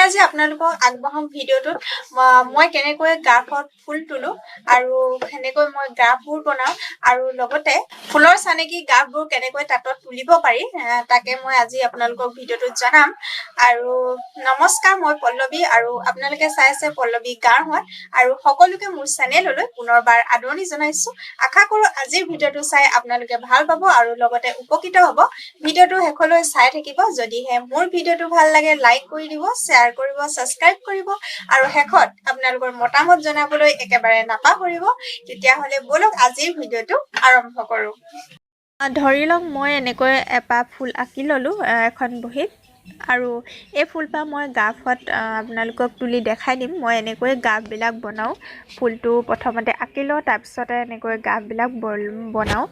আজি আপোনালোকক আগবঢ়াম ভিডিঅ'টোত মই কেনেকৈ গ্ৰাফত ফুল তুলো আৰু কেনেকৈ মই গ্ৰাফবোৰ বনাও আৰু লগতে ফুলৰ চানেকি গ্ৰাফবোৰ কেনেকৈ তাতত তুলিব পাৰি তাকে মই আজি আপোনালোকক ভিডিঅ'টোত জনাম আৰু নমস্কাৰ মই পল্লৱী আৰু আপোনালোকে চাই আছে পল্লৱী গাঁও হয় আৰু সকলোকে মোৰ চেনেললৈ পুনৰবাৰ আদৰণি জনাইছো আশা কৰো আজিৰ ভিডিঅ'টো চাই আপোনালোকে ভাল পাব আৰু লগতে উপকৃত হ'ব ভিডিঅ'টো শেষলৈ চাই থাকিব যদিহে মোৰ ভিডিঅ'টো ভাল লাগে লাইক কৰি দিব শ্বেয়াৰ কৰিব সাবস্ক্ৰাইব কৰিব আৰু শেষত আপোনালোকৰ মতামত জনাবলৈ একেবাৰে নাপাহৰিব তেতিয়াহলে বলক আজিৰ ভিডিঅ'টো আৰম্ভ কৰো ধৰি লওক মই এনেকৈ এপাহ ফুল আঁকি ললো এখন বহীত আৰু এই ফুলপাহ মই গ্ৰাফত আপোনালোকক তুলি দেখাই দিম মই এনেকৈ গ্ৰাফবিলাক বনাও ফুলটো প্ৰথমতে আঁকি লওঁ তাৰ পিছতে এনেকৈ গ্ৰাফবিলাক বনাও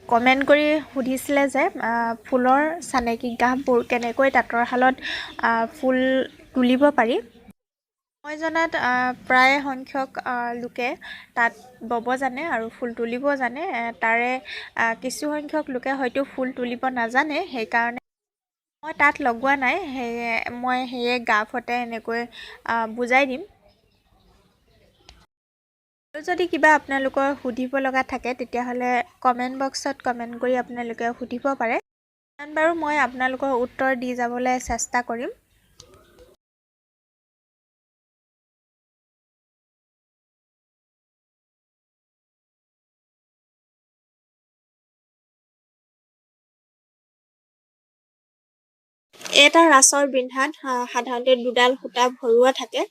কমেন্ট কৰি সুধিছিলে যে ফুলৰ চানেকি গ্ৰাফবোৰ কেনেকৈ তাঁতৰ শালত ফুল তুলিব পাৰি মই জনাত প্ৰায় সংখ্যক লোকে তাত বব জানে আৰু ফুল তুলিব জানে তাৰে কিছু সংখ্যক লোকে হয়তো ফুল তুলিব নাজানে সেইকাৰণে মই তাত লগোৱা নাই মই গ্ৰাফতে এনেকৈ বুজাই দিম যদি কিবা আপোনালোকৰ সুধিব লগা থাকে তেতিয়াহলে কমেন্ট বক্সত কমেন্ট কৰি আপোনালোকে সুধিব পাৰে বাৰু মই আপোনালোকৰ উত্তৰ দি যাবলৈ চেষ্টা কৰিম এটা ৰাছৰ বিন্ধাত সাধাৰণতে দুডাল সূতা ভৰোৱা থাকে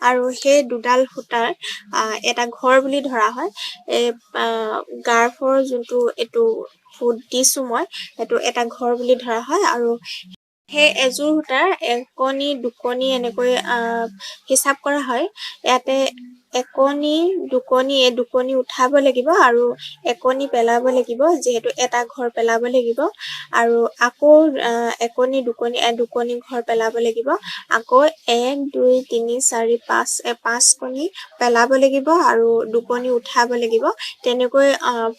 আৰু সেই দুডাল সূতাৰ এটা ঘৰ বুলি ধৰা হয় এই গ্ৰাফৰ যোনটো এইটো ফুট দিছো মই সেইটো এটা ঘৰ বুলি ধৰা হয় আৰু সেই এযোৰ সূতাৰ একণি দুকণি এনেকৈ হিচাপ কৰা হয় ইয়াতে একনি দুকনি এই দুকনি উঠাব লাগিব আৰু একনি পেলাব লাগিব যেহেতু এটা ঘৰ পেলাব লাগিব আৰু আকৌ একনি দুকনি ঘৰ পেলাব লাগিব আকৌ 1 2 3 4 5 5 কণি পেলাব লাগিব আৰু দুকনি উঠাব লাগিব তেনেকৈ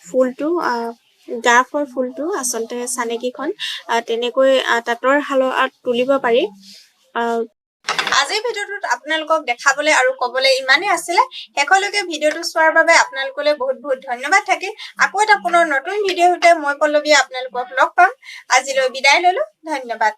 ফুলটো গাফৰ ফুলটো আচলতে চানেকিখন তেনেকৈ তাঁতৰ শালত তুলিব পাৰি আজিৰ ভিডিঅ'টোত আপোনালোকক দেখাবলৈ আৰু ক'বলৈ ইমানেই আছিলে শেষলৈকে ভিডিঅ'টো চোৱাৰ বাবে আপোনালোকলৈ বহুত বহুত ধন্যবাদ থাকিল আকৌ এটা পুনৰ নতুন ভিডিঅ'তে মই পল্লৱী আপোনালোকক লগ পাম আজিলৈ বিদায় ললো ধন্যবাদ